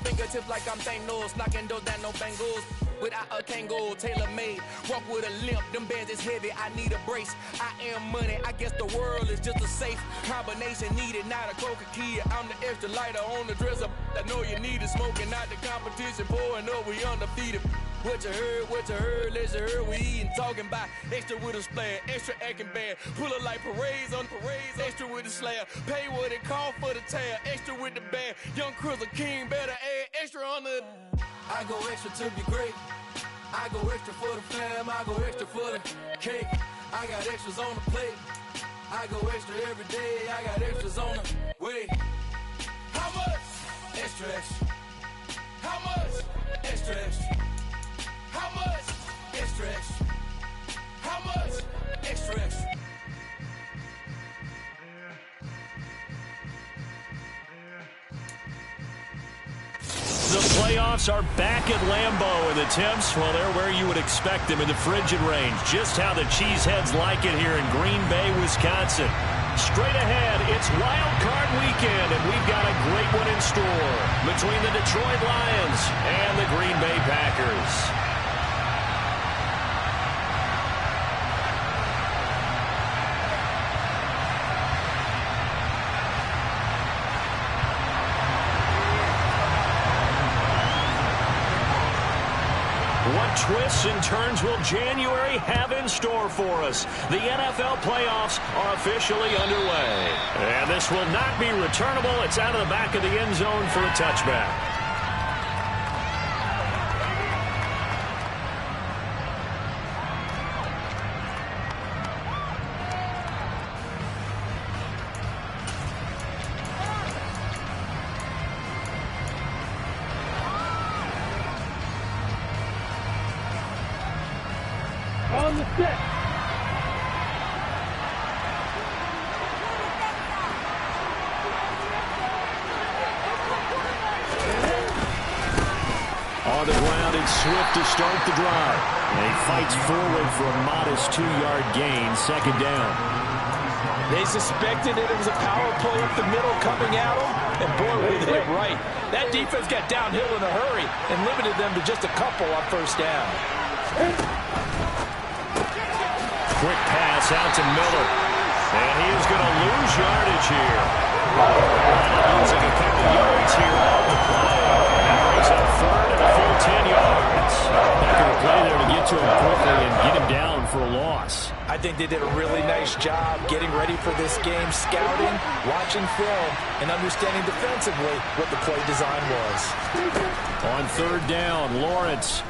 fingertips like I'm Thanos, knocking doors down, no bangles. Without a Kangol, tailor-made, walk with a limp, them bands is heavy, I need a brace. I am money, I guess the world is just a safe combination needed, not a coca key. I'm the extra lighter on the dresser, I know you need it, smoking out the competition, pouring up, we undefeated. What you heard, let's hear we eating, talking about extra with a splash, extra acting bad, pull it like parades on parades, extra with the slab, pay what it cost for the tab, extra with the band, young Chris a king, better add extra on the. I go extra to be great, I go extra for the fam, I go extra for the cake, I got extras on the plate, I go extra every day, I got extras on the way. How much? Extra, extra. How much? Extra, extra. How much? Extra, extra. How much? Extra, extra. The playoffs are back at Lambeau, and the temps, well, they're where you would expect them in the frigid range. Just how the Cheeseheads like it here in Green Bay, Wisconsin. Straight ahead, it's Wild Card Weekend, and we've got a great one in store between the Detroit Lions and the Green Bay Packers. What twists and turns will January have in store for us? The NFL playoffs are officially underway. And this will not be returnable. It's out of the back of the end zone for a touchback. On the set. On the ground, it's Swift to start the drive. And he fights forward for a modest 2-yard gain, second down. They suspected that it was a power play up the middle coming at them, and boy, we hit it right. That defense got downhill in a hurry and limited them to just a couple on first down. Quick pass out to Miller. And he is going to lose yardage here. Losing a couple yards here on the play. That brings up third and a full 10 yards. Back in the play there to get to him quickly and get him down for a loss. I think they did a really nice job getting ready for this game, scouting, watching film, and understanding defensively what the play design was. On third down, Lawrence.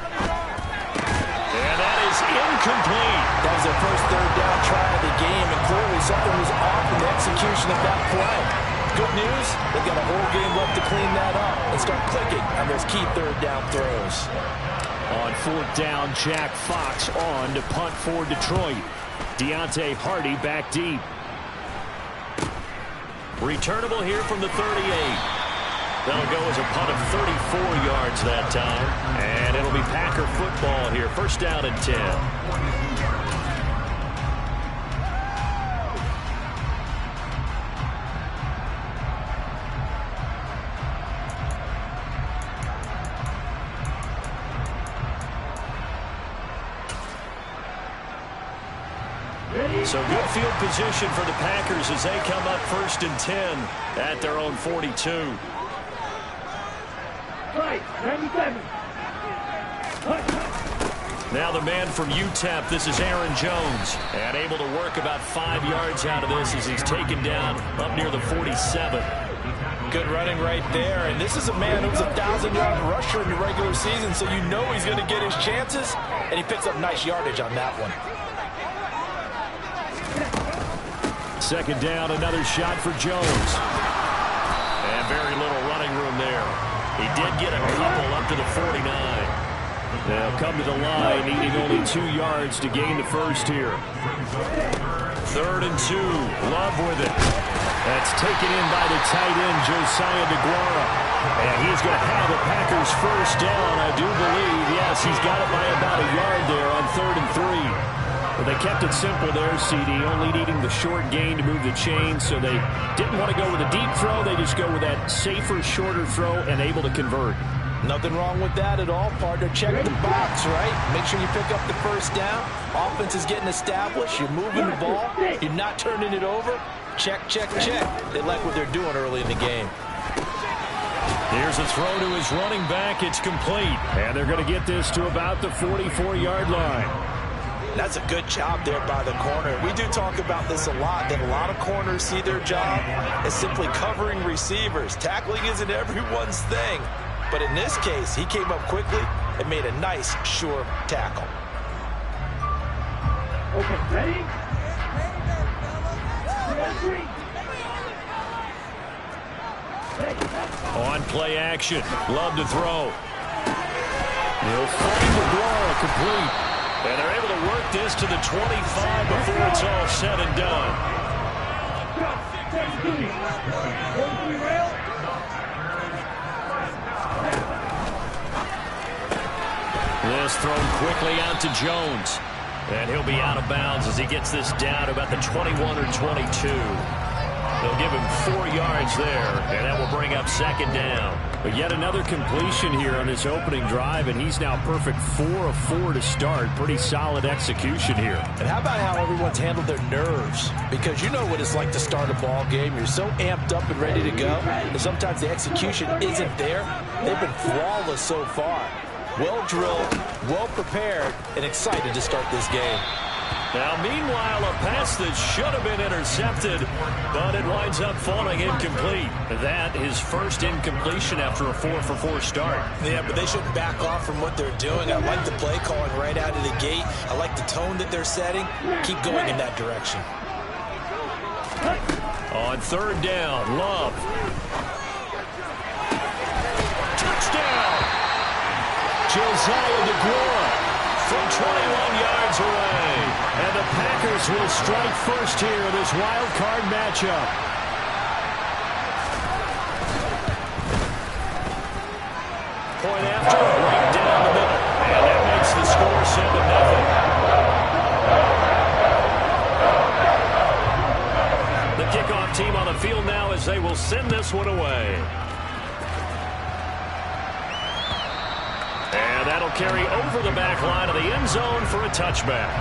And that is incomplete. That was their first third down try of the game, and clearly something was off in the execution of that play. Good news, they've got a whole game left to clean that up and start clicking on those key third down throws. On fourth down, Jack Fox on to punt for Detroit. Deontay Hardy back deep. Returnable here from the 38. That'll go as a punt of 34 yards that time. And it'll be Packer football here. First down and 10. So good field position for the Packers as they come up first and 10 at their own 42. Now the man from UTEP, this is Aaron Jones, and able to work about 5 yards out of this as he's taken down up near the 47. Good running right there, and this is a man who was a 1,000-yard rusher in the regular season, so you know he's going to get his chances, and he picks up nice yardage on that one. Second down, another shot for Jones. And very little running room there. He did get a couple up to the 49. They'll come to the line, needing only 2 yards to gain the first here. Third and 2. Love with it. That's taken in by the tight end, Josiah DeGuara. And he's going to have the Packers first down, I do believe. Yes, he's got it by about a yard there on 3rd and 3. Well, they kept it simple there, CD, only needing the short gain to move the chain, so they didn't want to go with a deep throw. They just go with that safer, shorter throw and able to convert. Nothing wrong with that at all, partner. Check the box, right? Make sure you pick up the first down. Offense is getting established. You're moving the ball. You're not turning it over. Check, check, check. They like what they're doing early in the game. Here's a throw to his running back. It's complete. And they're going to get this to about the 44-yard line. That's a good job there by the corner. We do talk about this a lot, that a lot of corners see their job as simply covering receivers. Tackling isn't everyone's thing. But in this case, he came up quickly and made a nice, sure tackle. Okay, ready? On play action. Love to throw. He'll find McGuire complete. And they're able to work this to the 25 before it's all said and done. This thrown quickly out to Jones. And he'll be out of bounds as he gets this down about the 21 or 22. They'll give him 4 yards there, and that will bring up second down. But yet another completion here on this opening drive, and he's now perfect 4 of 4 to start. Pretty solid execution here. And how about how everyone's handled their nerves? Because you know what it's like to start a ball game. You're so amped up and ready to go, and sometimes the execution isn't there. They've been flawless so far. Well drilled, well prepared, and excited to start this game. Now, meanwhile, a pass that should have been intercepted, but it winds up falling incomplete. That is first incompletion after a 4-for-4 start. Yeah, but they shouldn't back off from what they're doing. I like the play calling right out of the gate. I like the tone that they're setting. Keep going in that direction. On third down, Love. Touchdown! Josiah DeGuara from 21 yards away. And the Packers will strike first here in this wild card matchup. Point after, right down the middle. And that makes the score 7-0. The kickoff team on the field now as they will send this one away. And that'll carry over the back line of the end zone for a touchback.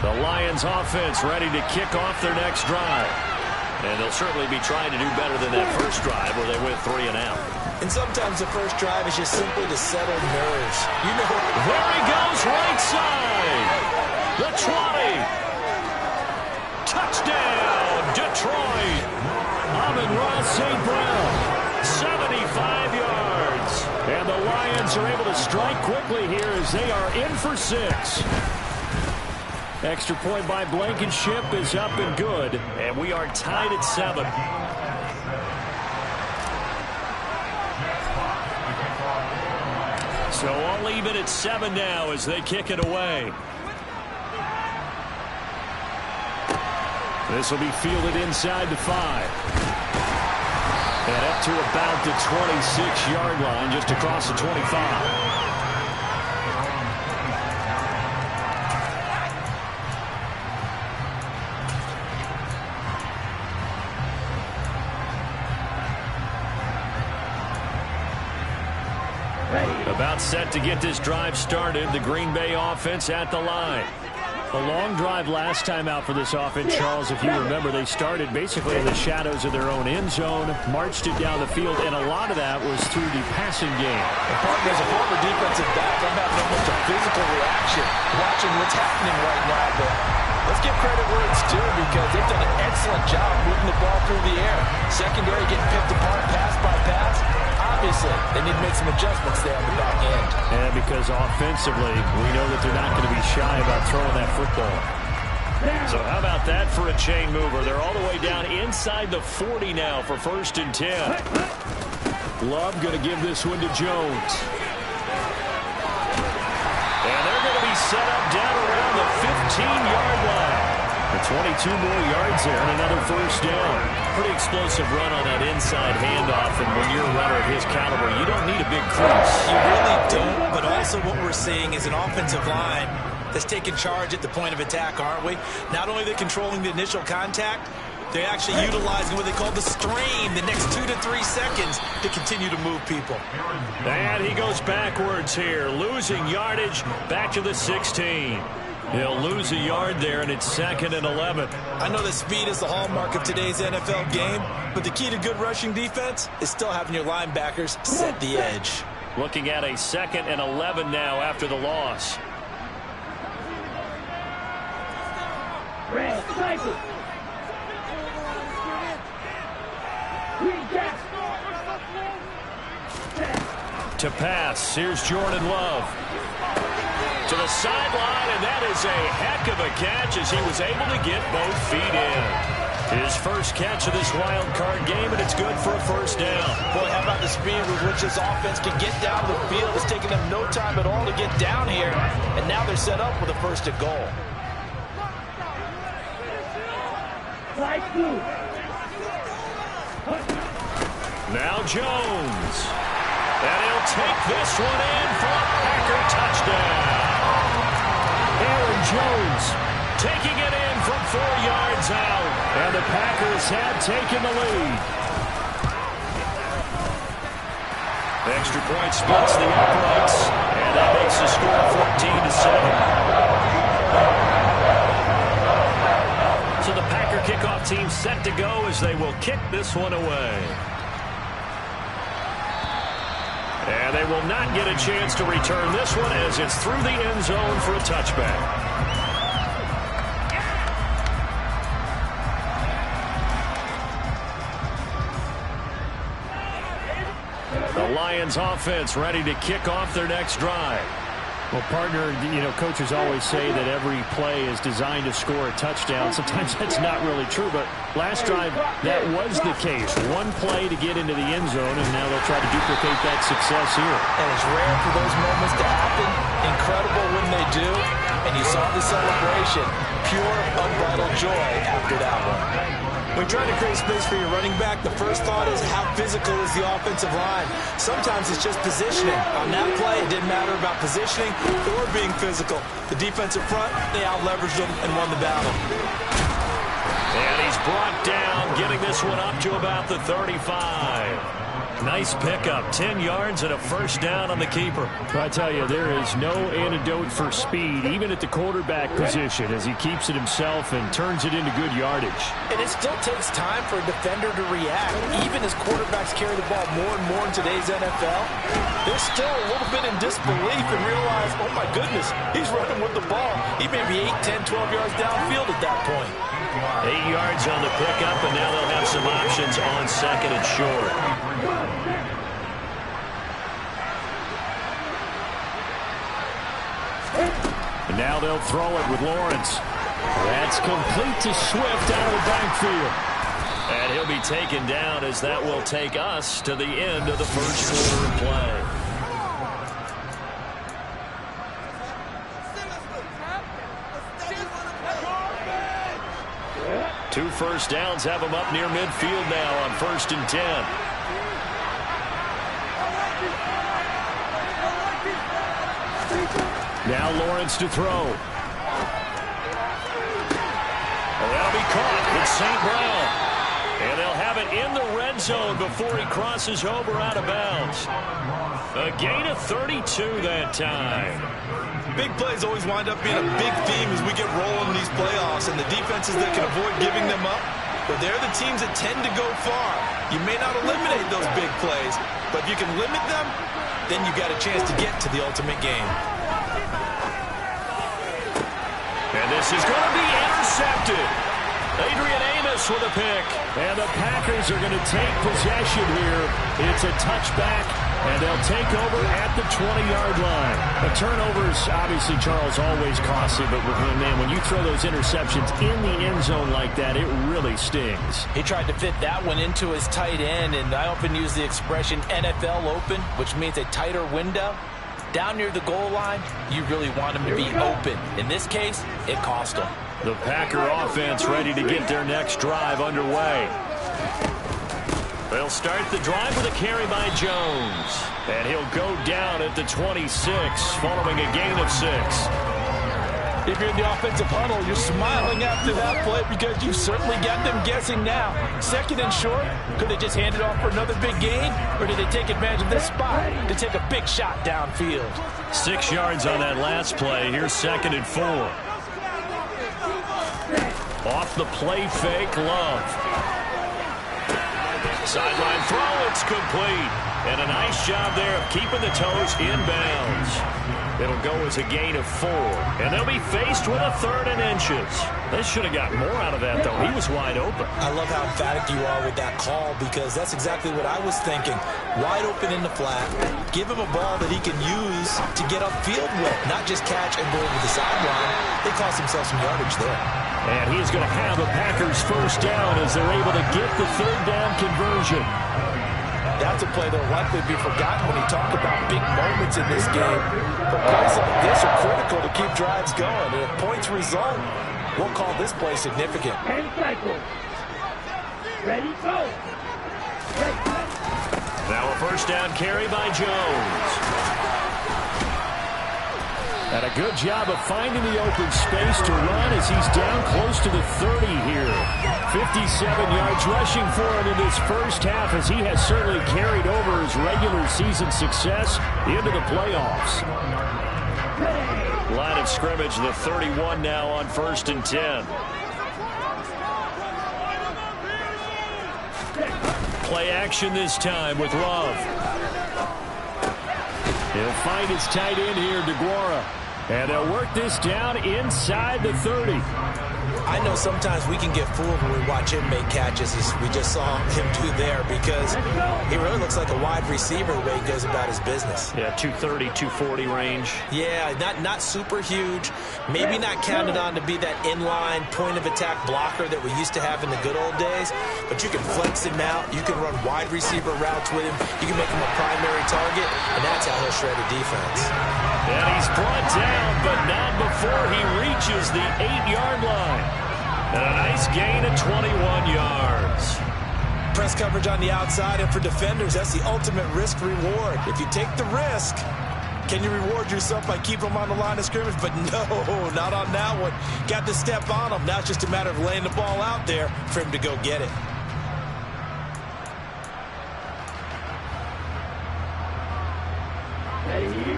The Lions offense ready to kick off their next drive. And they'll certainly be trying to do better than that first drive where they went 3 and out. And sometimes the first drive is just simply to settle nerves. You know, there he goes, right side. The 20. Touchdown, Detroit. Amon-Ra St. Brown, 75 yards. And the Lions are able to strike quickly here as they are in for 6. Extra point by Blankenship is up and good. And we are tied at 7. So all even at 7 now as they kick it away. This will be fielded inside the 5. And up to about the 26-yard line, just across the 25. About set to get this drive started. The Green Bay offense at the line. A long drive last time out for this offense, Charles. If you remember, they started basically in the shadows of their own end zone, marched it down the field, and a lot of that was through the passing game. As a former defensive back, I'm having almost a physical reaction watching what's happening right now. But let's give credit where it's due because they've done an excellent job moving the ball through the air. Secondary getting picked apart pass by pass. Obviously, they need to make some adjustments there on the back end. And because offensively, we know that they're not going to be shy about throwing that football. So how about that for a chain mover? They're all the way down inside the 40 now for 1st and 10. Love going to give this one to Jones. And they're going to be set up down around the 15-yard line. The 22 more yards there and another first down. Pretty explosive run on that inside handoff, and when you're a runner of his caliber, you don't need a big crease. You really don't, but also what we're seeing is an offensive line that's taking charge at the point of attack, aren't we? Not only are they controlling the initial contact, they're actually utilizing what they call the strain the next 2 to 3 seconds to continue to move people. And he goes backwards here, losing yardage back to the 16. He'll lose a yard there, and it's 2nd and 11. I know that speed is the hallmark of today's NFL game, but the key to good rushing defense is still having your linebackers set the edge. Looking at a 2nd and 11 now after the loss. To pass, here's Jordan Love. To the sideline, and that is a heck of a catch as he was able to get both feet in. His first catch of this wild card game, and it's good for a first down. Boy, how about the speed with which this offense can get down the field? It's taken them no time at all to get down here, and now they're set up with a first and goal. Now Jones. And he'll take this one in for a Packer touchdown. Aaron Jones taking it in from 4 yards out. And the Packers have taken the lead. Extra point splits the uprights. And that makes the score 14-7. So the Packer kickoff team set to go as they will kick this one away. And they will not get a chance to return this one as it's through the end zone for a touchback. The Lions offense ready to kick off their next drive. Well, partner, coaches always say that every play is designed to score a touchdown. Sometimes that's not really true, but last drive, that was the case. One play to get into the end zone, and now they'll try to duplicate that success here. And it's rare for those moments to happen. Incredible when they do. And you saw the celebration. Pure, unbridled joy after that one. When trying to create space for your running back, the first thought is how physical is the offensive line. Sometimes it's just positioning. On that play, it didn't matter about positioning or being physical. The defensive front, they out-leveraged them and won the battle. And he's brought down, getting this one up to about the 35. Nice pickup, 10 yards and a first down on the keeper. I tell you, there is no antidote for speed, even at the quarterback position, as he keeps it himself and turns it into good yardage. And it still takes time for a defender to react. Even as quarterbacks carry the ball more and more in today's NFL, they're still a little bit in disbelief and realize, oh my goodness, he's running with the ball. He may be 8, 10, 12 yards downfield at that point. 8 yards on the pickup, and now they'll have some options on 2nd and short. And now they'll throw it with Lawrence. That's complete to Swift out of the backfield. And he'll be taken down as that will take us to the end of the first quarter of play. Two first downs have him up near midfield now on 1st and 10. Now Lawrence to throw. That'll be caught. It's St. Brown. And they'll have it in the red zone before he crosses over out of bounds. A gain of 32 that time. Big plays always wind up being a big theme as we get rolling in these playoffs, and the defenses that can avoid giving them up, but they're the teams that tend to go far. You may not eliminate those big plays, but if you can limit them, then you got a chance to get to the ultimate game. And this is going to be intercepted. Adrian Amos with a pick. And the Packers are going to take possession here. It's a touchback, and they'll take over at the 20-yard line. The turnovers, obviously, Charles, always costly, but man, when you throw those interceptions in the end zone like that, it really stings. He tried to fit that one into his tight end, and I often use the expression NFL open, which means a tighter window. Down near the goal line, you really want him to be open. In this case, it cost him. The Packer offense ready to get their next drive underway. They'll start the drive with a carry by Jones. And he'll go down at the 26 following a gain of 6. If you're in the offensive huddle, you're smiling after that play because you've certainly got them guessing now. 2nd and short, could they just hand it off for another big gain? Or did they take advantage of this spot to take a big shot downfield? 6 yards on that last play. Here's 2nd and 4. Off the play fake, Love. Sideline throw, it's complete. And a nice job there of keeping the toes inbounds. It'll go as a gain of 4. And they'll be faced with a 3rd and inches. They should have got more out of that, though. He was wide open. I love how emphatic you are with that call because that's exactly what I was thinking. Wide open in the flat. Give him a ball that he can use to get upfield with, not just catch and go over the sideline. They cost themselves some yardage there. And he's going to have a Packers first down as they're able to get the 3rd down conversion. That's a play that will likely be forgotten when you talk about big moments in this game. But plays like this are critical to keep drives going. And if points result, we'll call this play significant. Ready, go. Now a first down carry by Jones. And a good job of finding the open space to run as he's down close to the 30 here. 57 yards rushing for him in this first half as he has certainly carried over his regular season success into the playoffs. Line of scrimmage, the 31 now on 1st and 10. Play action this time with Love. He'll find his tight end here, DeGuara. And they'll work this down inside the 30. I know sometimes we can get fooled when we watch him make catches as we just saw him do there because he really looks like a wide receiver the way he goes about his business. Yeah, 230, 240 range. Yeah, not super huge. Maybe not counted on to be that inline point-of-attack blocker that we used to have in the good old days, but you can flex him out. You can run wide receiver routes with him. You can make him a primary target, and that's how he'll shred a defense. And he's brought down, but not before he reaches the 8-yard line. And a nice gain of 21 yards. Press coverage on the outside, and for defenders, that's the ultimate risk-reward. If you take the risk, can you reward yourself by keeping them on the line of scrimmage? But no, not on that one. Got to step on them. Now it's just a matter of laying the ball out there for him to go get it.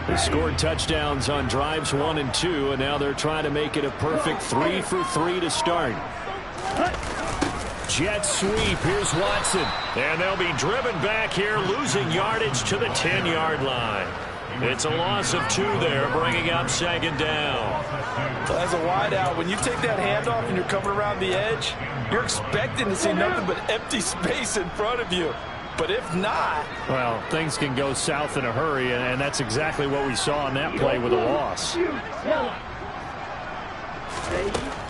They scored touchdowns on drives 1 and 2, and now they're trying to make it a perfect 3 for 3 to start. Jet sweep. Here's Watson. And they'll be driven back here, losing yardage to the 10-yard line. It's a loss of 2 there, bringing up 2nd down. So as a wideout, when you take that handoff and you're coming around the edge, you're expecting to see nothing but empty space in front of you. But if not... Well, things can go south in a hurry, and that's exactly what we saw on that play with a loss.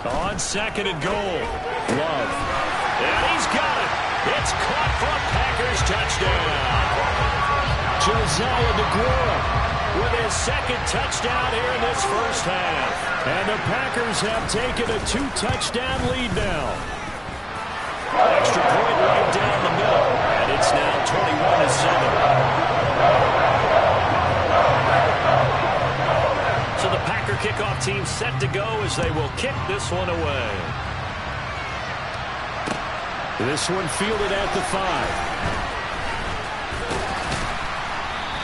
On 2nd and goal. Love. And he's got it. It's caught for a Packers touchdown. Josiah DeGuara with his 2nd touchdown here in this first half. And the Packers have taken a 2-touchdown lead now. Extra point right down the middle. And it's now 21-7. So the Packer kickoff team set to go as they will kick this one away. This one fielded at the 5.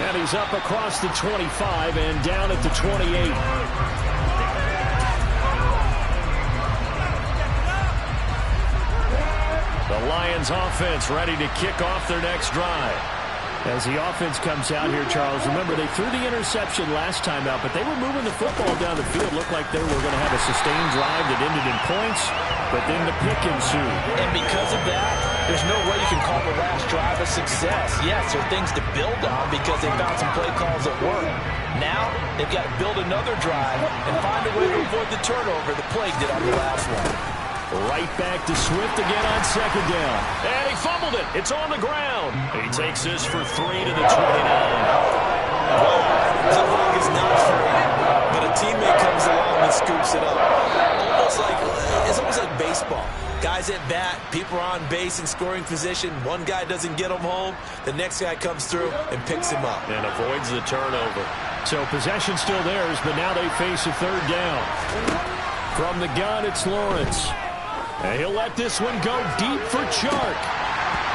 And he's up across the 25 and down at the 28. The Lions offense ready to kick off their next drive. As the offense comes out here, Charles, remember they threw the interception last time out, but they were moving the football down the field. Looked like they were going to have a sustained drive that ended in points, but then the pick ensued. And because of that, there's no way you can call the last drive a success. Yes, there are things to build on because they found some play calls that work. Now, they've got to build another drive and find a way to avoid the turnover the Plague did on the last one. Right back to Swift again on 2nd down. And he fumbled it. It's on the ground. He takes this for 3 to the 29. Well, the ball is not free, but a teammate comes along and scoops it up. Almost like baseball. Guys at bat, people are on base in scoring position. One guy doesn't get him home. The next guy comes through and picks him up. And avoids the turnover. So possession still theirs, but now they face a third down. From the gun, it's Lawrence. And he'll let this one go deep for Chark.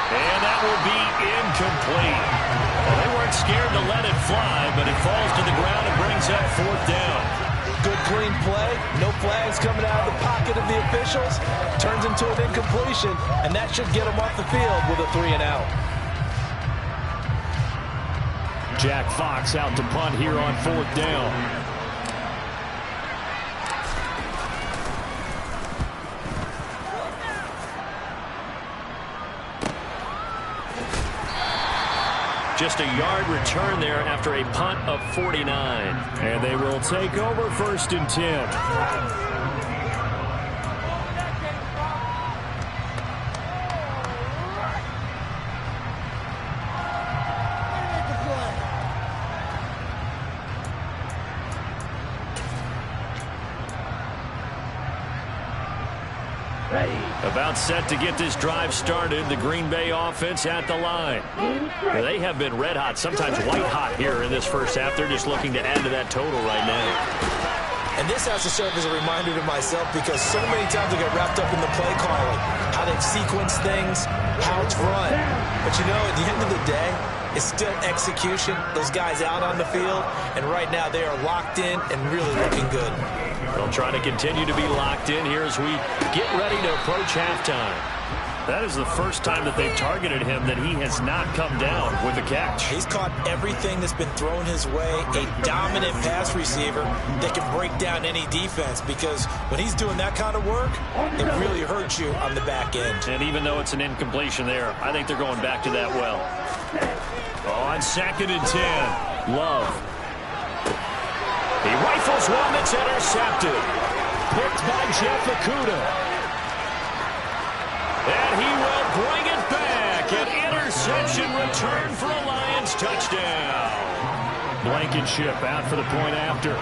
And that will be incomplete. Well, they weren't scared to let it fly, but it falls to the ground and brings up fourth down. Good clean play. No flags coming out of the pocket of the officials. Turns into an incompletion, and that should get them off the field with a 3-and-out. Jack Fox out to punt here on fourth down. Just a yard return there after a punt of 49. And they will take over 1st and 10. About set to get this drive started. The Green Bay offense at the line. They have been red hot, sometimes white hot here in this first half. They're just looking to add to that total right now. And this has to serve as a reminder to myself because so many times I get wrapped up in the play calling, how they've sequenced things, how it's run. But you know, at the end of the day, it's still execution. Those guys out on the field, and right now they are locked in and really looking good. They'll try to continue to be locked in here as we get ready to approach halftime. That is the first time that they've targeted him that he has not come down with a catch. He's caught everything that's been thrown his way. A dominant pass receiver that can break down any defense because when he's doing that kind of work, it really hurts you on the back end. And even though it's an incompletion there, I think they're going back to that well. On 2nd and 10, Love. He rifles one that's intercepted. Picked by Jeff Okudah. And he will bring it back. An interception return for a Lions touchdown. Blankenship out for the point after.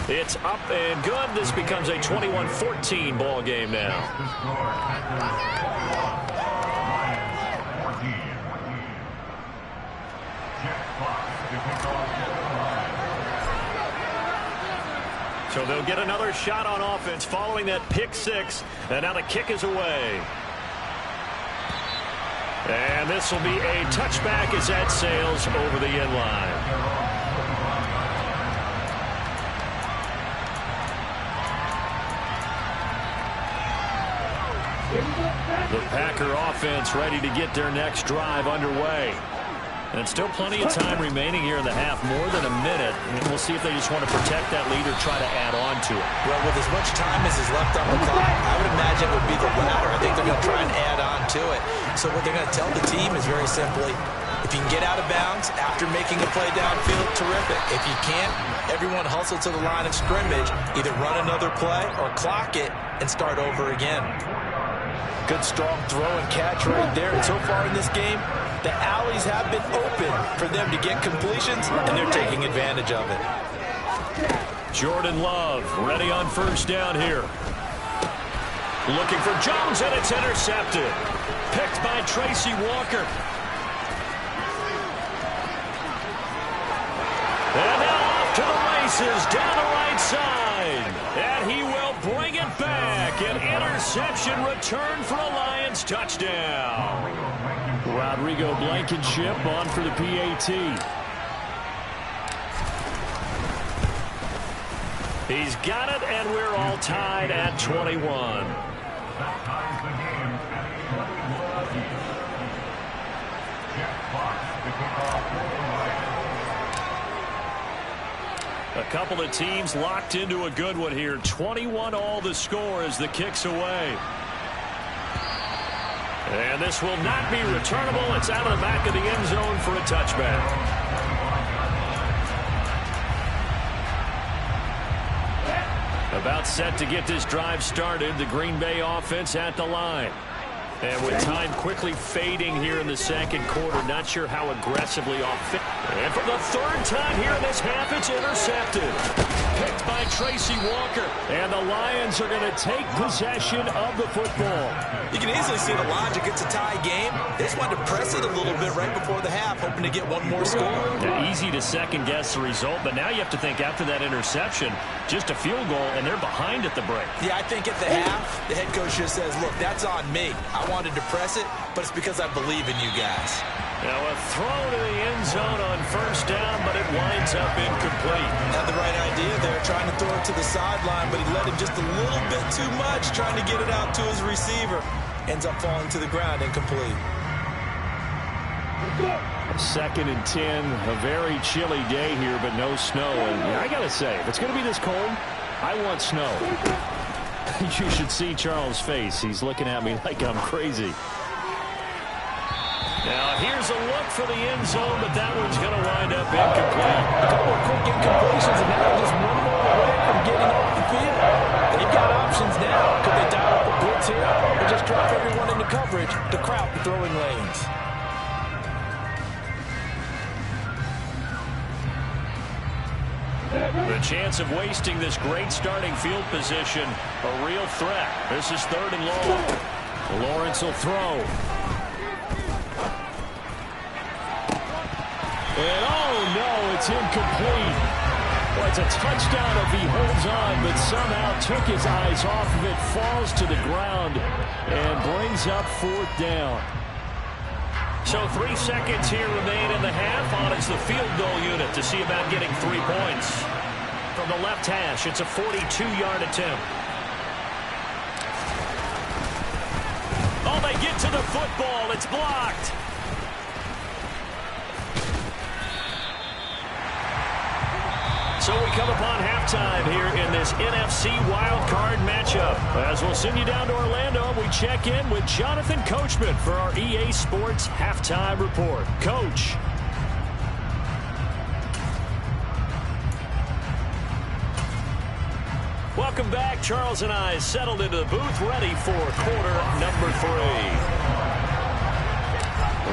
It's up and good. This becomes a 21-14 ball game now. So they'll get another shot on offense following that pick six. And now the kick is away. And this will be a touchback as that sails over the end line. The Packer offense ready to get their next drive underway. And still plenty of time remaining here in the half, more than a minute. And we'll see if they just want to protect that lead or try to add on to it. Well, with as much time as is left on the clock, I would imagine it would be the latter. I think they're going to try and add on to it. So what they're going to tell the team is very simply, if you can get out of bounds after making a play downfield, terrific. If you can't, everyone hustle to the line of scrimmage, either run another play or clock it and start over again. Good strong throw and catch right there. And so far in this game, the alleys have been open for them to get completions, and they're taking advantage of it. Jordan Love ready on first down here. Looking for Jones, and it's intercepted. Picked by Tracy Walker. And now off to the races down the right side. And he will bring it back. An interception return for a Lions touchdown. Rodrigo Blankenship on for the PAT. He's got it, and we're all tied at 21. A couple of teams locked into a good one here. 21 all the score as the kick's away. And this will not be returnable. It's out of the back of the end zone for a touchback. About set to get this drive started. The Green Bay offense at the line. And with time quickly fading here in the second quarter, not sure how aggressively off. And for the third time here in this half, it's intercepted. Picked by Tracy Walker. And the Lions are going to take possession of the football. You can easily see the logic. It's a tie game. They just wanted to press it a little bit right before the half, hoping to get one more score. Yeah, easy to second-guess the result, but now you have to think after that interception, just a field goal, and they're behind at the break. Yeah, I think at the half, the head coach just says, look, that's on me. I wanted to press it, but it's because I believe in you guys. Now a throw to the end zone on first down, but it winds up incomplete. Had the right idea there, trying to throw it to the sideline, but he let him just a little bit too much, trying to get it out to his receiver. Ends up falling to the ground, incomplete. 2nd and 10, a very chilly day here, but no snow. And I got to say, if it's going to be this cold, I want snow. You should see Charles' face. He's looking at me like I'm crazy. Now, here's a look for the end zone, but that one's going to wind up incomplete. A couple of quick incompletions, and now just one more away from getting off the field. They've got options now. Could they dial up a blitz here or just drop everyone into coverage to crowd the throwing lanes? The chance of wasting this great starting field position, a real threat. This is 3rd and long. Lawrence will throw. And oh no, it's incomplete. Well, it's a touchdown if he holds on, but somehow took his eyes off of it, falls to the ground, and brings up 4th down. So 3 seconds here remain in the half. On it's the field goal unit to see about getting 3 points. From the left hash, it's a 42-yard attempt. Oh, they get to the football. It's blocked. So we come upon halftime here in this NFC Wildcard matchup. As we'll send you down to Orlando, we check in with Jonathan Coachman for our EA Sports Halftime Report. Coach. Welcome back. Charles and I settled into the booth, ready for quarter number 3.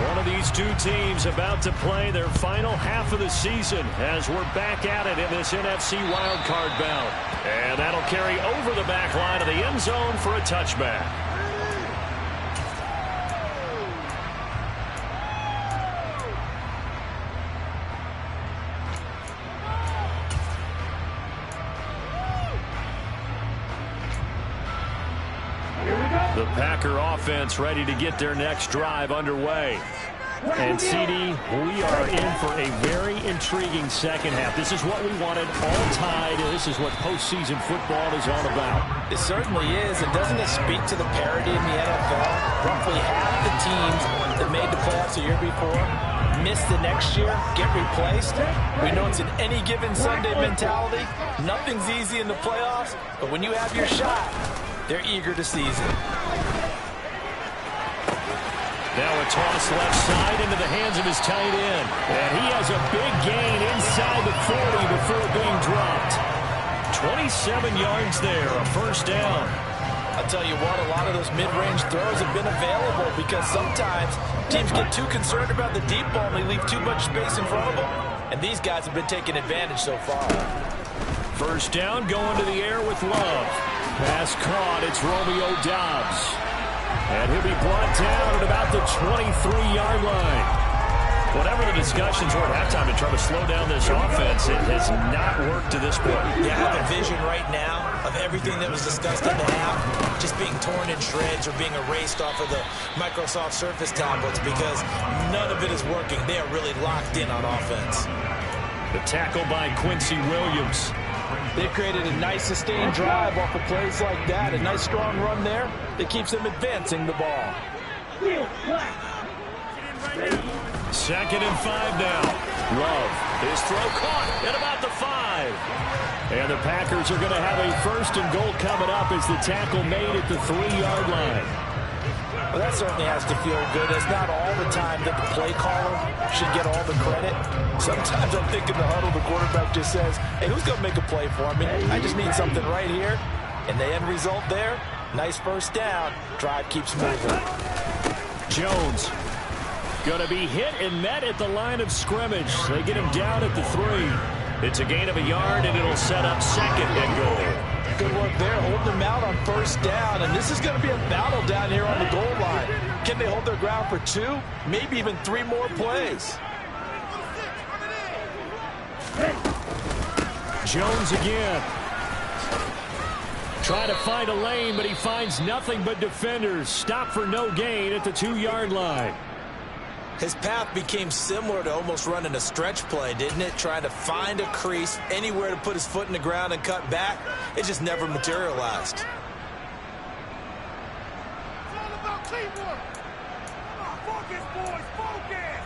One of these two teams about to play their final half of the season as we're back at it in this NFC wildcard bout. And that'll carry over the back line of the end zone for a touchback. The Packer offense ready to get their next drive underway. And, CD, we are in for a very intriguing second half. This is what we wanted, all tied. This is what postseason football is all about. It certainly is. And doesn't it speak to the parity in the NFL? Roughly half the teams that made the playoffs the year before miss the next year, get replaced. We know it's an any given Sunday mentality. Nothing's easy in the playoffs, but when you have your shot, they're eager to seize it. Now a toss left side into the hands of his tight end. And he has a big gain inside the 40 before being dropped. 27 yards there, a first down. I'll tell you what, a lot of those mid-range throws have been available because sometimes teams get too concerned about the deep ball and they leave too much space in front of them. And these guys have been taking advantage so far. First down, going to the air with Love. Pass caught, it's Romeo Doubs. And he'll be brought down at about the 23-yard line. Whatever the discussions were at halftime to try to slow down this offense, it has not worked to this point. Yeah, I have a vision right now of everything that was discussed in the half just being torn in shreds or being erased off of the Microsoft Surface tablets because none of it is working. They are really locked in on offense. The tackle by Quincy Williams. They've created a nice sustained drive off of plays like that. A nice strong run there that keeps them advancing the ball. 2nd and 5 now. Love, his throw caught at about the 5. And the Packers are going to have a 1st and goal coming up as the tackle made at the 3-yard line. Well, that certainly has to feel good. It's not all the time that the play caller should get all the credit. Sometimes I'm thinking the huddle, the quarterback just says, hey, who's going to make a play for me? I just need something right here. And the end result there, Nice first down. Drive keeps moving. Jones going to be hit and met at the line of scrimmage. They get him down at the 3. It's a gain of a yard, and it'll set up 2nd and goal. Good work there, holding them out on first down. And this is going to be a battle down here on the goal line. Can they hold their ground for 2, maybe even 3 more plays? Jones again. Trying to find a lane, but he finds nothing but defenders. Stop for no gain at the 2-yard line. His path became similar to almost running a stretch play, didn't it? Trying to find a crease, anywhere to put his foot in the ground and cut back. It just never materialized. It's all about teamwork. Come on, focus, boys, focus.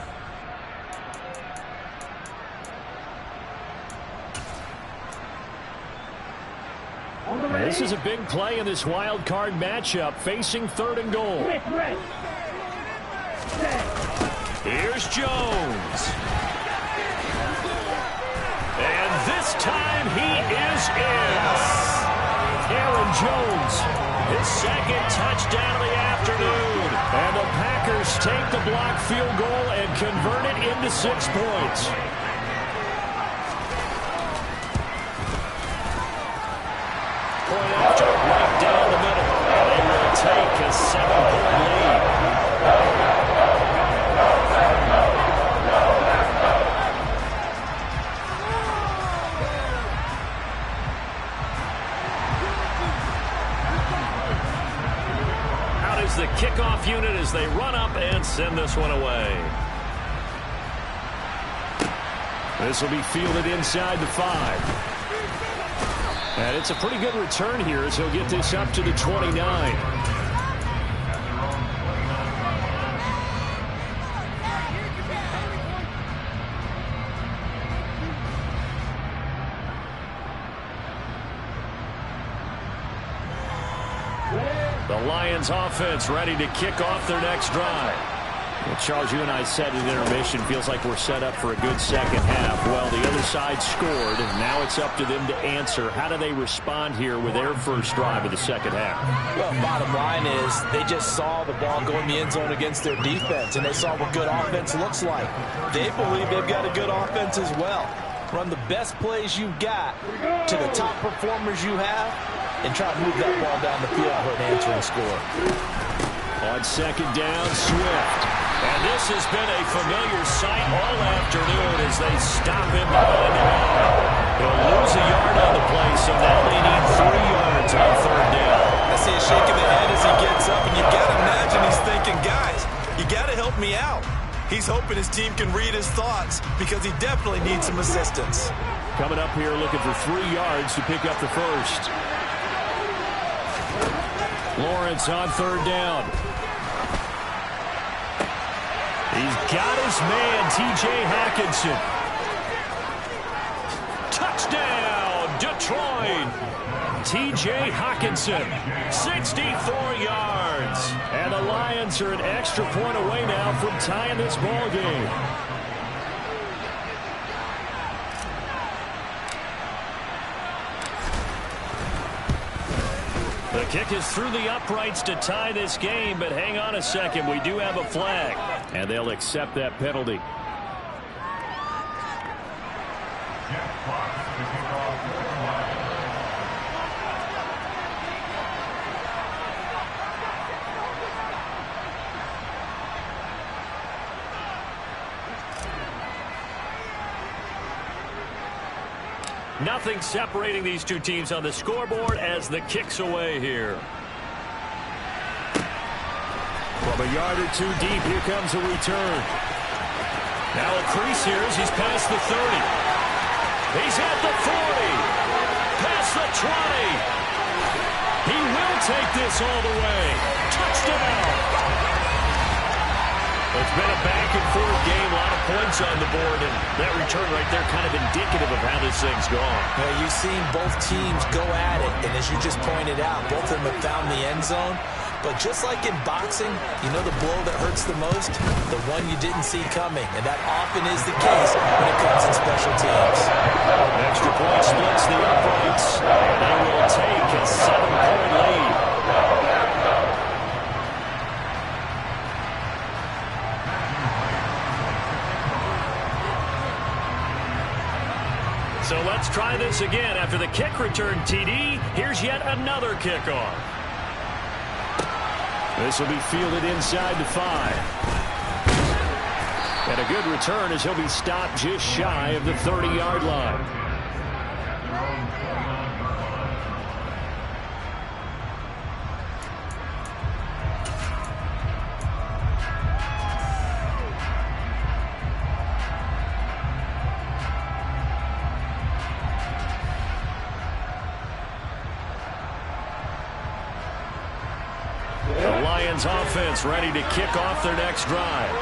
This is a big play in this wild card matchup, facing 3rd and goal. Here's Jones. And this time he is in. Aaron Jones, his 2nd touchdown of the afternoon. And the Packers take the block field goal and convert it into 6 points. Point after, right down the middle. They will take a 7-point lead. Out is the kickoff unit as they run up and send this one away. This will be fielded inside the 5. And it's a pretty good return here as he'll get this up to the 29. The Lions offense ready to kick off their next drive. Well, Charles, you and I said at intermission, feels like we're set up for a good second half. Well, the other side scored, and now it's up to them to answer. How do they respond here with their first drive of the second half? Well, bottom line is they just saw the ball go in the end zone against their defense, and they saw what good offense looks like. They believe they've got a good offense as well. Run the best plays you've got to the top performers you have, and try to move that ball down the field for an answering score. On 2nd down, Swift. And this has been a familiar sight all afternoon as they stop him behind the line. He'll lose a yard on the play, so now they need 3 yards on 3rd down. I see a shake of the head as he gets up, and you got to imagine he's thinking, guys, you got to help me out. He's hoping his team can read his thoughts because he definitely needs some assistance. Coming up here looking for 3 yards to pick up the first. Lawrence on 3rd down. He's got his man, T.J. Hockenson. Touchdown, Detroit. T.J. Hockenson, 64 yards. And the Lions are an extra point away now from tying this ball game. The kick is through the uprights to tie this game, but hang on a second. We do have a flag, and they'll accept that penalty. Nothing separating these two teams on the scoreboard as the kick's away here. From a yard or 2 deep, here comes a return. Now a crease here as he's past the 30. He's at the 40. Past the 20. He will take this all the way. Touchdown. It's been a back-and-forth game, a lot of points on the board, and that return right there kind of indicative of how this thing's gone. Well, you've seen both teams go at it, and as you just pointed out, both of them have found the end zone. But just like in boxing, you know the blow that hurts the most? The one you didn't see coming, and that often is the case when it comes in special teams. Extra point splits the uprights, and they will take a 7-point lead. So let's try this again. After the kick return TD, here's yet another kickoff. This will be fielded inside the 5. And a good return as he'll be stopped just shy of the 30-yard line. Offense ready to kick off their next drive.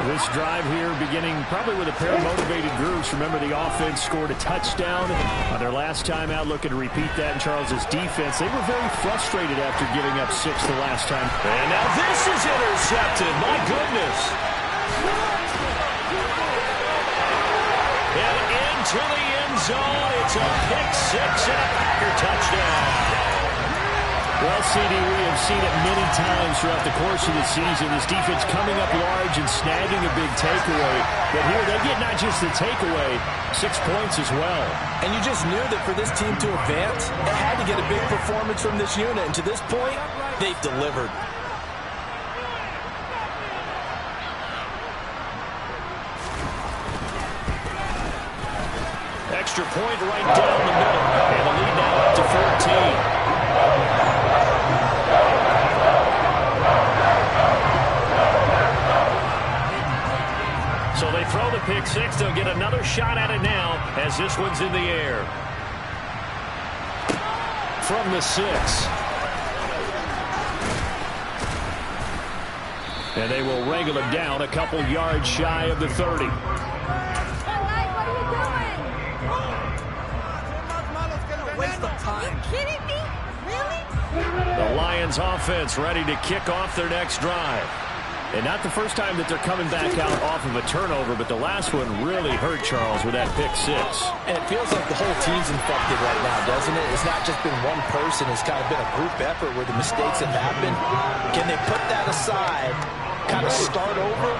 This drive here beginning probably with a pair of motivated groups. Remember, the offense scored a touchdown on their last time out, looking to repeat that in Charles's defense. They were very frustrated after giving up 6 the last time. And now this is intercepted. My goodness. And into the end zone. It's a pick 6 and a Packer touchdown. Well, CD, we have seen it many times throughout the course of the season. This defense coming up large and snagging a big takeaway. But here they get not just the takeaway, 6 points as well. And you just knew that for this team to advance, it had to get a big performance from this unit. And to this point, they've delivered. Extra point right down the middle. And the lead now up to 14. So they throw the pick 6. They'll get another shot at it now as this one's in the air. From the 6. And they will wrangle him down a couple yards shy of the 30. Waste of time. Are you kidding me? Really? The Lions offense ready to kick off their next drive. And not the first time that they're coming back out off of a turnover, but the last one really hurt Charles with that pick 6. And it feels like the whole team's infected right now, doesn't it? It's not just been one person. It's kind of been a group effort where the mistakes have happened. Can they put that aside, kind of start over,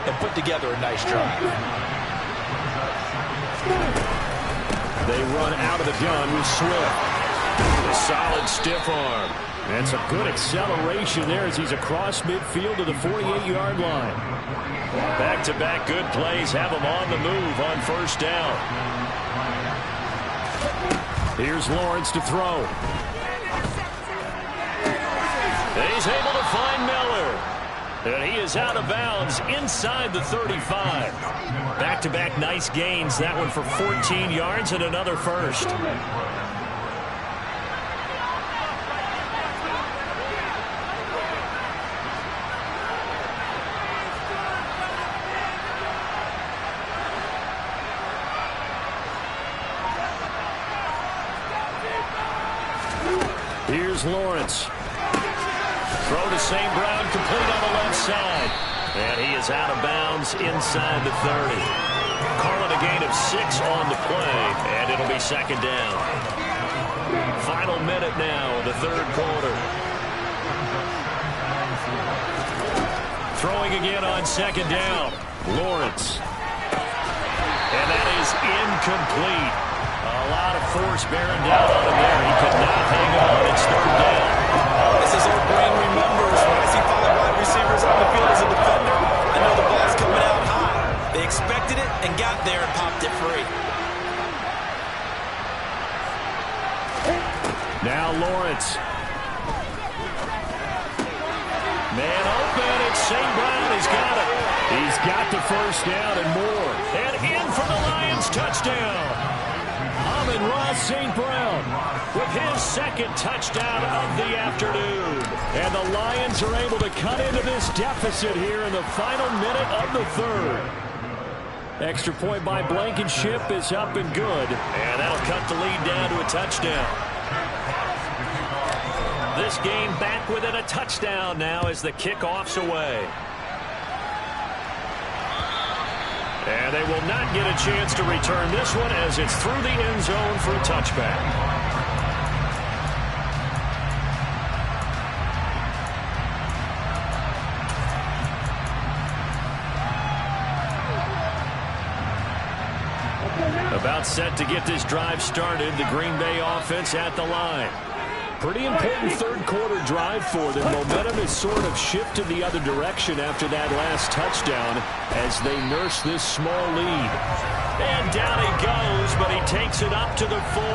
and put together a nice drive? They run out of the gun with Swift. A solid stiff arm. And some good acceleration there as he's across midfield to the 48-yard line. Back-to-back good plays have him on the move on first down. Here's Lawrence to throw. He's able to find Miller. And he is out of bounds inside the 35. Back-to-back nice gains. That one for 14 yards and another first. Here's Lawrence. Throw to St. Brown, complete on the left side. And he is out of bounds inside the 30. Call it a gain of 6 on the play, and it'll be second down. Final minute now of the third quarter. Throwing again on second down. Lawrence. And that is incomplete. A lot of force bearing down on him there. He could not hang on. It's third down. This is old brain remembers. When I see 5 wide receivers on the field as a defender, I know the ball's coming out high. They expected it and got there and popped it free. Now Lawrence. Man open. It's St. Brown. He's got it. He's got the first down and more. And in for the Lions touchdown. Amon-Ra St. Brown with his second touchdown of the afternoon. And the Lions are able to cut into this deficit here in the final minute of the third. Extra point by Blankenship is up and good. And that'll cut the lead down to a touchdown. This game back within a touchdown now as the kickoff's away. And they will not get a chance to return this one as it's through the end zone for a touchback. About Timeout set to get this drive started. The Green Bay offense at the line. Pretty important third-quarter drive for them. Momentum has sort of shifted the other direction after that last touchdown as they nurse this small lead. And down he goes, but he takes it up to the 40.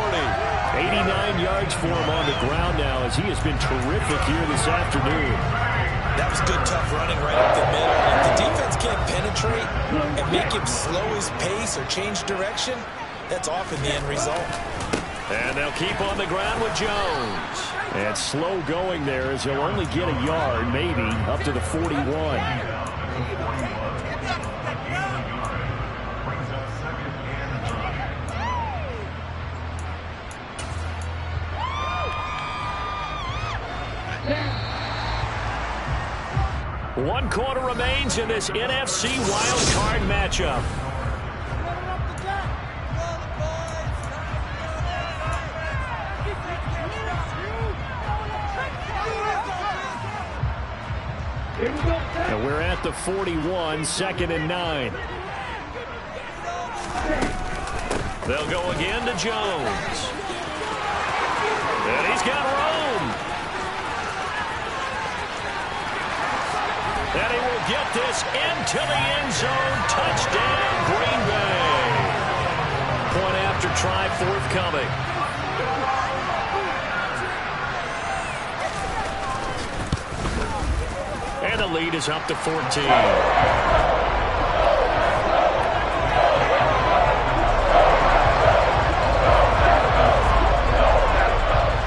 89 yards for him on the ground now as he has been terrific here this afternoon. That was good, tough running right up the middle. If the defense can't penetrate and make him slow his pace or change direction, that's often the end result. And they'll keep on the ground with Jones. And slow going there as he'll only get a yard, maybe, up to the 41. One quarter remains in this NFC Wildcard matchup. And we're at the 41, 2nd and 9. They'll go again to Jones. And he's got room. And he will get this into the end zone. Touchdown, Green Bay. Point after try forthcoming. And the lead is up to 14.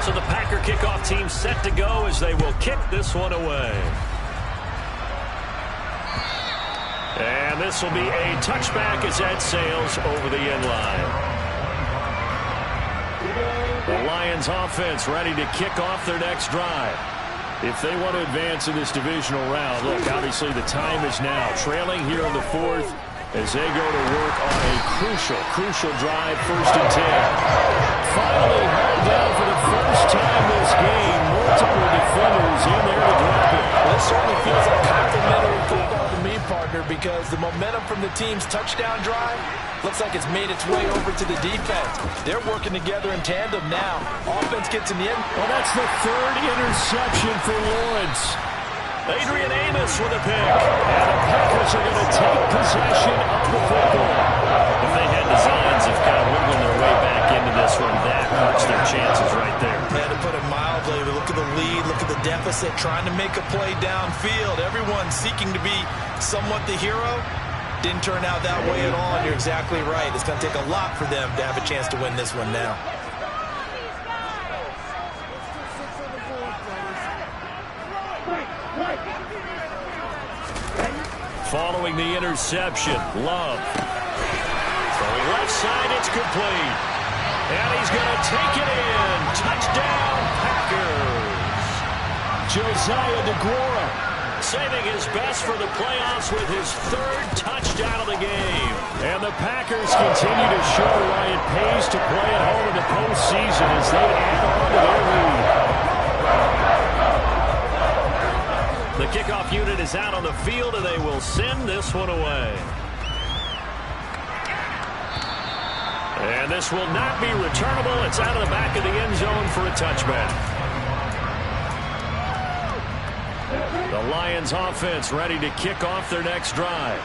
So the Packer kickoff team set to go as they will kick this one away. And this will be a touchback as that sails over the end line. The Lions offense ready to kick off their next drive. If they want to advance in this divisional round, look, obviously the time is now. Trailing here in the 4th as they go to work on a crucial drive, 1st and 10. Finally held down for the first time this game. Multiple defenders in there to drop it. Well, this certainly feels like complimentary football to me, partner, because the momentum from the team's touchdown drive looks like it's made its way over to the defense. They're working together in tandem now. Offense gets in the end. Well, that's the 3rd interception for Lawrence. Adrian Amos with a pick. And the Packers are going to take possession of the football. If they had designs of kind of wiggling their way back into this one, that hurts their chances right there. Man, to put it mildly, look at the lead, look at the deficit, trying to make a play downfield. Everyone seeking to be somewhat the hero. Didn't turn out that way at all, and you're exactly right. It's going to take a lot for them to have a chance to win this one now. Following the interception, Love. Throwing left side, it's complete. And he's going to take it in. Touchdown, Packers. Josiah DeGuara saving his best for the playoffs with his 3rd touchdown of the game. And the Packers continue to show why it pays to play at home in the postseason as they add on to their lead. The kickoff unit is out on the field, and they will send this one away. And this will not be returnable. It's out of the back of the end zone for a touchback. The Lions offense ready to kick off their next drive.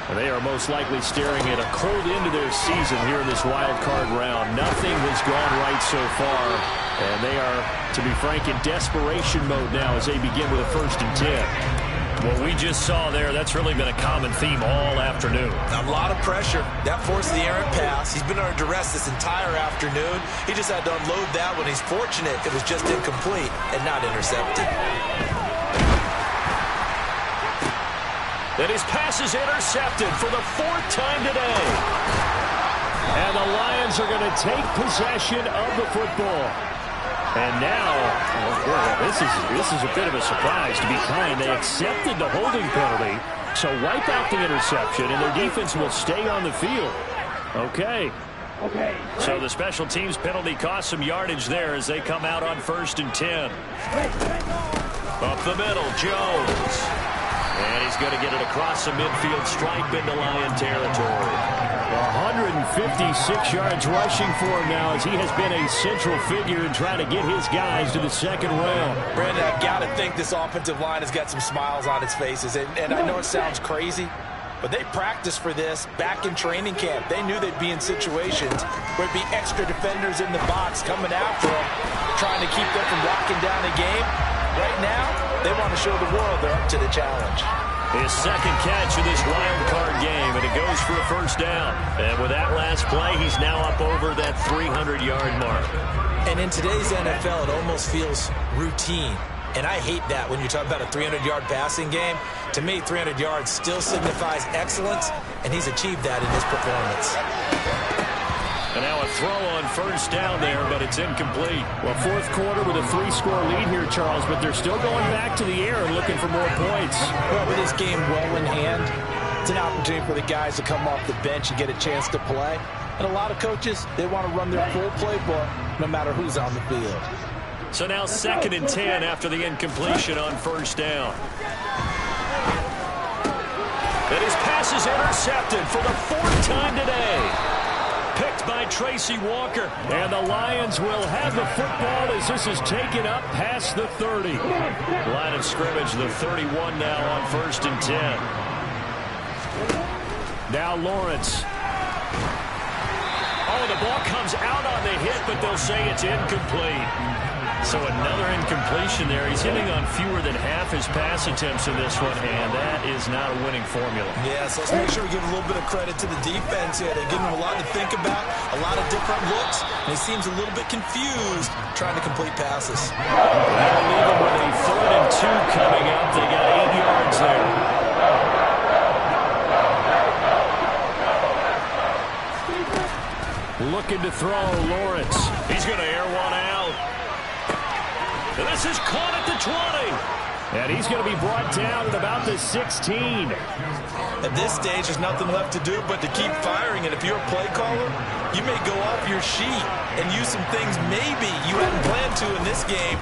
And they are most likely staring at a cold end to their season here in this wild card round. Nothing has gone right so far. And they are, to be frank, in desperation mode now as they begin with a 1st and 10. What we just saw there, that's really been a common theme all afternoon. A lot of pressure. That forced the errant pass. He's been under duress this entire afternoon. He just had to unload that one. He's fortunate it was just incomplete and not intercepted. And his pass is intercepted for the 4th time today. And the Lions are going to take possession of the football. And now, this is a bit of a surprise, to be kind. They accepted the holding penalty, so wipe out the interception, and their defense will stay on the field. Okay. So the special teams penalty cost some yardage there as they come out on 1st and 10. Up the middle, Jones. And he's going to get it across the midfield stripe into Lion territory. 156 yards rushing for him now as he has been a central figure in trying to get his guys to the second round. Brandon, I got to think this offensive line has got some smiles on its faces. And I know it sounds crazy, but they practiced for this back in training camp. They knew they'd be in situations where it'd be extra defenders in the box coming after them, trying to keep them from locking down a game. Right now, they want to show the world they're up to the challenge. His second catch of this wild card game, and it goes for a first down. And with that last play, he's now up over that 300-yard mark. And in today's NFL, it almost feels routine. And I hate that when you talk about a 300-yard passing game. To me, 300 yards still signifies excellence, and he's achieved that in his performance. And now a throw on first down there, but it's incomplete. Well, fourth quarter with a 3-score lead here, Charles, but they're still going back to the air and looking for more points. Well, with this game well in hand, it's an opportunity for the guys to come off the bench and get a chance to play. And a lot of coaches, they want to run their full playbook no matter who's on the field. So now 2nd and 10 after the incompletion on first down. And his pass is intercepted for the 4th time today. Picked by Tracy Walker. And the Lions will have the football as this is taken up past the 30. Line of scrimmage, the 31 now on 1st and 10. Now Lawrence. Oh, the ball comes out on the hit, but they'll say it's incomplete. So another incompletion there. He's hitting on fewer than half his pass attempts in this one, and that is not a winning formula. Yeah, so let's make sure we give a little bit of credit to the defense here. They're giving him a lot to think about, a lot of different looks, and he seems a little bit confused trying to complete passes. That'll leave him with a 3rd and 2 coming up. They got 8 yards there. Looking to throw, Lawrence. He's going to air one out. And this is caught at the 20. And he's going to be brought down at about the 16. At this stage, there's nothing left to do but to keep firing. And if you're a play caller, you may go off your sheet and use some things maybe you hadn't planned to in this game.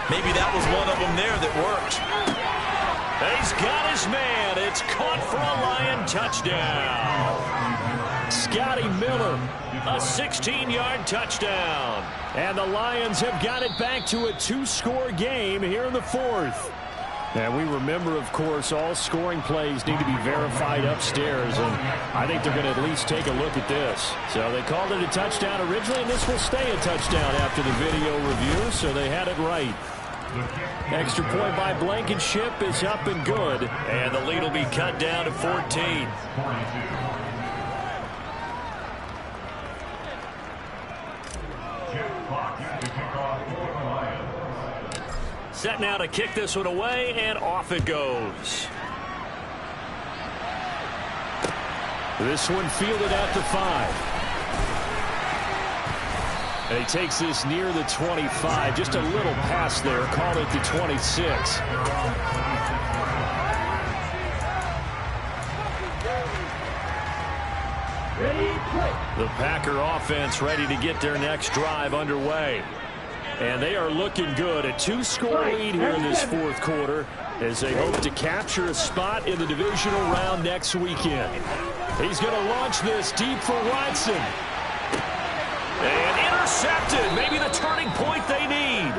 Maybe that was one of them there that worked. He's got his man. It's caught for a Lion touchdown. Scotty Miller. A 16-yard touchdown. And the Lions have got it back to a 2-score game here in the 4th. And we remember, of course, all scoring plays need to be verified upstairs. And I think they're going to at least take a look at this. So they called it a touchdown originally, and this will stay a touchdown after the video review. So they had it right. Extra point by Blankenship is up and good. And the lead will be cut down to 14. Set now to kick this one away, and off it goes. This one fielded at the 5. And he takes this near the 25. Just a little pass there. Call it the 26. The Packer offense ready to get their next drive underway. And they are looking good. A 2-score lead here in this 4th quarter as they hope to capture a spot in the divisional round next weekend. He's going to launch this deep for Watson. And intercepted. Maybe the turning point they need.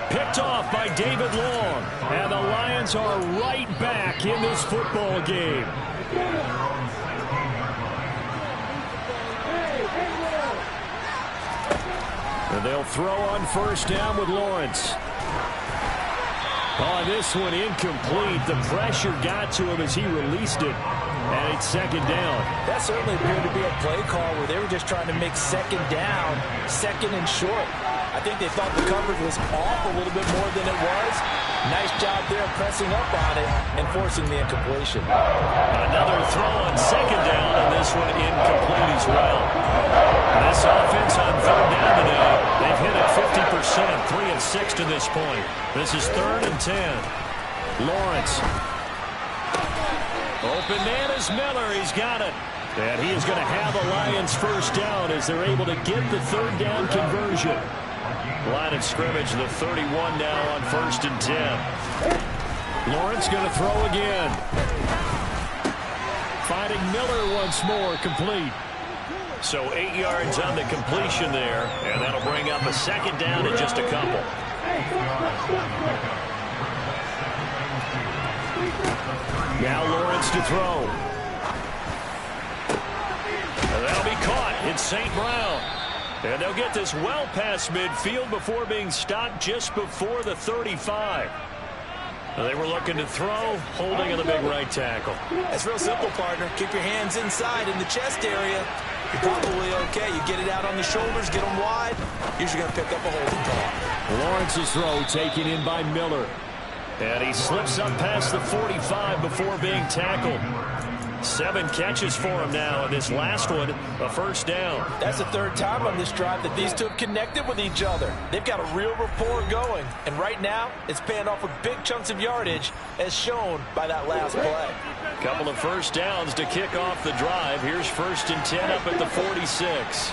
Picked off by David Long. And the Lions are right back in this football game. And they'll throw on first down with Lawrence. Oh, this one incomplete. The pressure got to him as he released it. And it's 2nd down. That certainly appeared to be a play call where they were just trying to make 2nd down, 2nd and short. I think they thought the coverage was off a little bit more than it was. Nice job there pressing up on it and forcing the incompletion. Another throw on 2nd down, and this one incomplete as well. This offense on 3rd down today, they've hit it 50%, 3 of 6 to this point. This is 3rd and 10. Lawrence. Open man is Miller. He's got it. And he is going to have a Lions first down as they're able to get the 3rd down conversion. Line of scrimmage, the 31 now on 1st and 10. Lawrence going to throw again. Finding Miller once more, complete. So 8 yards on the completion there, and that'll bring up a second down and just a couple. Now Lawrence to throw. And that'll be caught. It's St. Brown. And they'll get this well past midfield before being stopped just before the 35. They were looking to throw, holding on the big right tackle. That's real simple, partner. Keep your hands inside in the chest area. You're probably okay. You get it out on the shoulders, get them wide. Usually going to pick up a holding call. Lawrence's throw taken in by Miller. And he slips up past the 45 before being tackled. 7 catches for him now, and this last one, a first down. That's the third time on this drive that these two have connected with each other. They've got a real rapport going, and right now, it's paying off with big chunks of yardage, as shown by that last play. Couple of first downs to kick off the drive. Here's 1st and 10 up at the 46.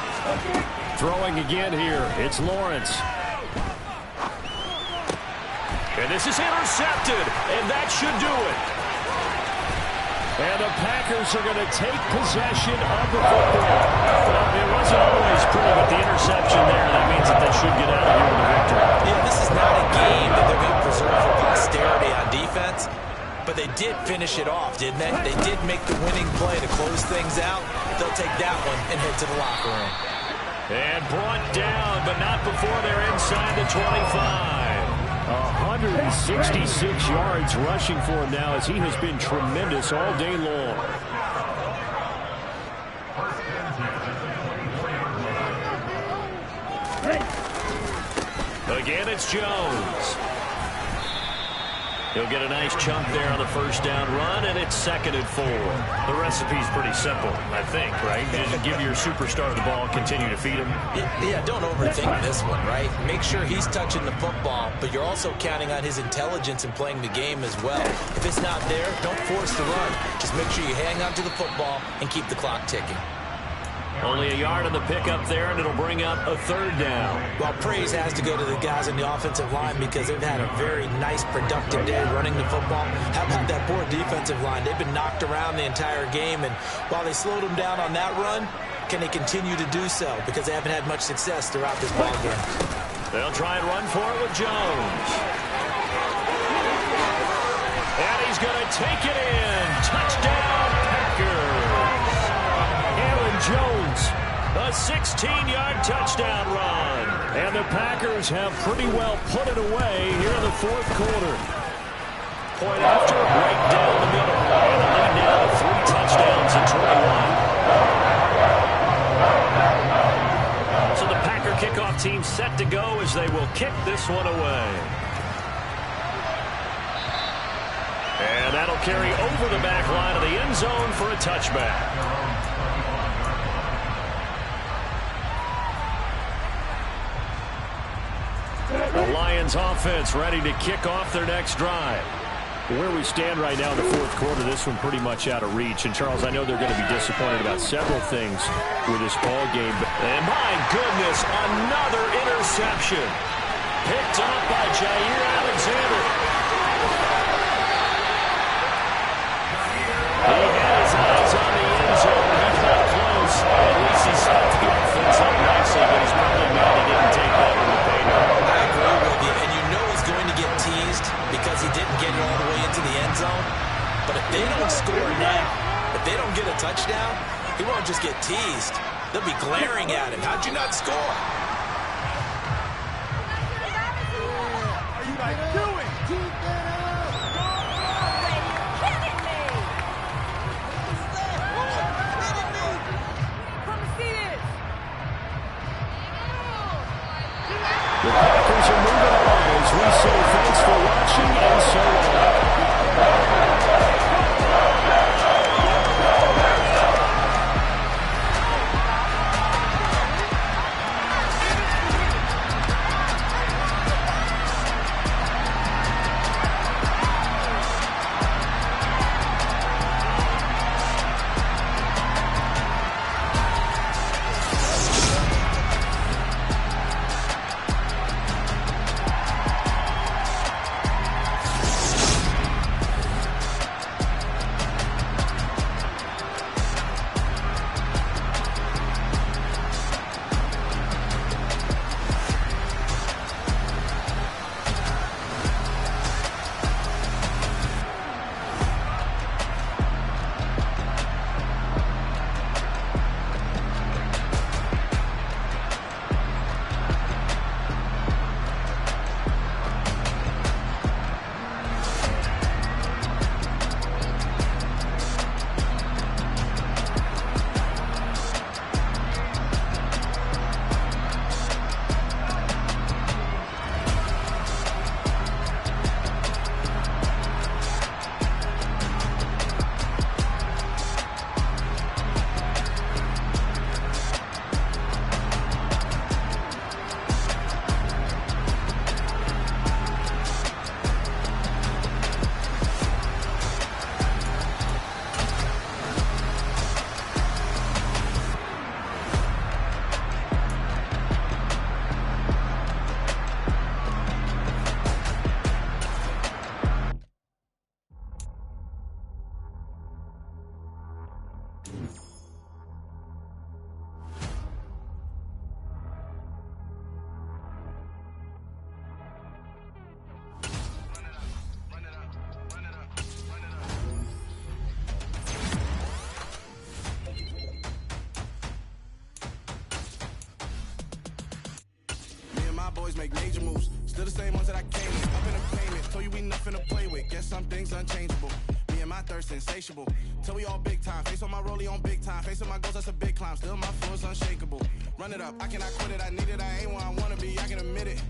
Throwing again here, it's Lawrence. And this is intercepted, and that should do it. And the Packers are going to take possession of the football. Well, it wasn't always pretty, but the interception there, that means that they should get out of here with a victory. Yeah, this is not a game that they're going to preserve for posterity on defense, but they did finish it off, didn't they? They did make the winning play to close things out. They'll take that one and head to the locker room. And brought down, but not before they're inside the 25. 166 yards rushing for him now, as he has been tremendous all day long. Again, it's Jones. He'll get a nice chunk there on the first down run, and it's 2nd and 4. The recipe's pretty simple, I think, right? You just give your superstar the ball, continue to feed him. Yeah, don't overthink this one, right? Make sure he's touching the football, but you're also counting on his intelligence in playing the game as well. If it's not there, don't force the run. Just make sure you hang on to the football and keep the clock ticking. Only a yard on the pickup there, and it'll bring up a 3rd down. Well, praise has to go to the guys on the offensive line because they've had a very nice, productive day running the football. How about that poor defensive line? They've been knocked around the entire game, and while they slowed them down on that run, can they continue to do so? Because they haven't had much success throughout this ball game. They'll try and run for it with Jones. And he's going to take it in. Touchdown, Packers. Jones, a 16-yard touchdoad run. And the Packers have pretty well put it away here in the 4th quarter. Point after, right down the middle. And the lead now to 3 touchdowns and 21. So the Packer kickoff team set to go as they will kick this one away. And that'll carry over the back line of the end zone for a touchback. The Lions offense ready to kick off their next drive. Where we stand right now in the 4th quarter, this one pretty much out of reach. And, Charles, I know they're going to be disappointed about several things with this ball game. And, my goodness, another interception. Picked up by Jair Alexander. He had his eyes on the end zone. He got close. At least he stopped the offense up nicely, but he's probably mad he didn't take that one to pay down. I agree with you, and you know he's going to get teased because he didn't get it all the way into the end zone. But if they don't score now, if they don't get a touchdown, he won't just get teased. They'll be glaring at him. How'd you not score? Are you guys doing? The Packers are moving on as we say thanks for watching and so long. boys make major moves. Still the same ones that I came with. Up in the payment, told you we nothing to play with. Guess some things unchangeable. Me and my thirst insatiable. Till we all big time. Face on my rollie on big time. Face on my goals, that's a big climb. Still my floor's unshakable. Run it up, I cannot quit it. I need it, I ain't where I wanna be. I can admit it.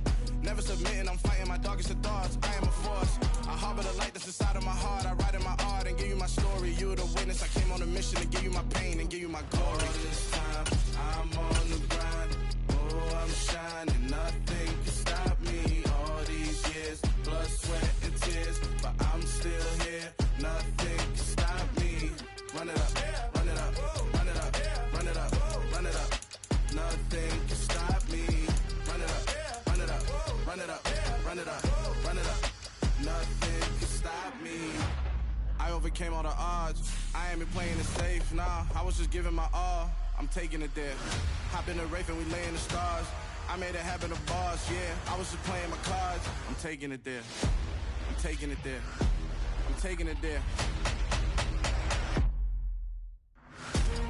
Never submitting, I'm fighting my darkest of thoughts. I am a force. I harbor the light that's inside of my heart. I write in my art and give you my story. You the witness. I came on a mission to give you my pain and give you my glory. All this time, I'm on the grind. Oh, I'm shining. Nothing can stop me. All these years, blood, sweat, and tears. But I'm still here. Nothing can stop me. Run it up, run it up, run it up, run it up, run it up. Nothing can stop me. Run it up, run it up, run it up, run it up, run it up. Nothing can stop me. I overcame all the odds. I ain't been playing it safe, nah. I was just giving my all. I'm taking it there. Hop in the Wraith and we lay in the stars. I made it happen to boss, yeah. I was just playing my cards. I'm taking it there. I'm taking it there. I'm taking it there.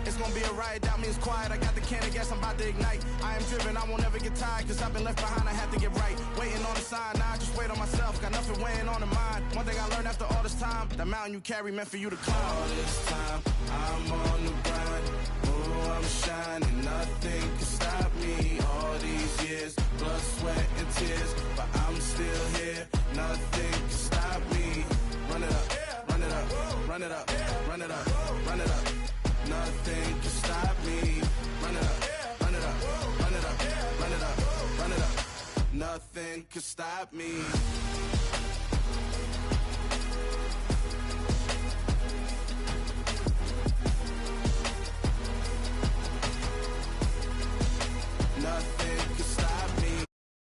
It's gonna be a riot, doubt me it's quiet. I got the can of gas, I'm about to ignite. I am driven, I won't ever get tired. Cause I've been left behind, I have to get right. Waiting on the sign, now I just wait on myself. Got nothing weighing on the mind. One thing I learned after all this time, the mountain you carry meant for you to climb. All this time, I'm on the grind. Oh, I'm shining, nothing can stop me. All these years, blood, sweat, and tears. But I'm still here, nothing can stop me. Run it up, run it up, run it up, run it up, run it up. Nothing can stop me. Run it up, run it up, run it up, run it up, run it up. Nothing can stop me.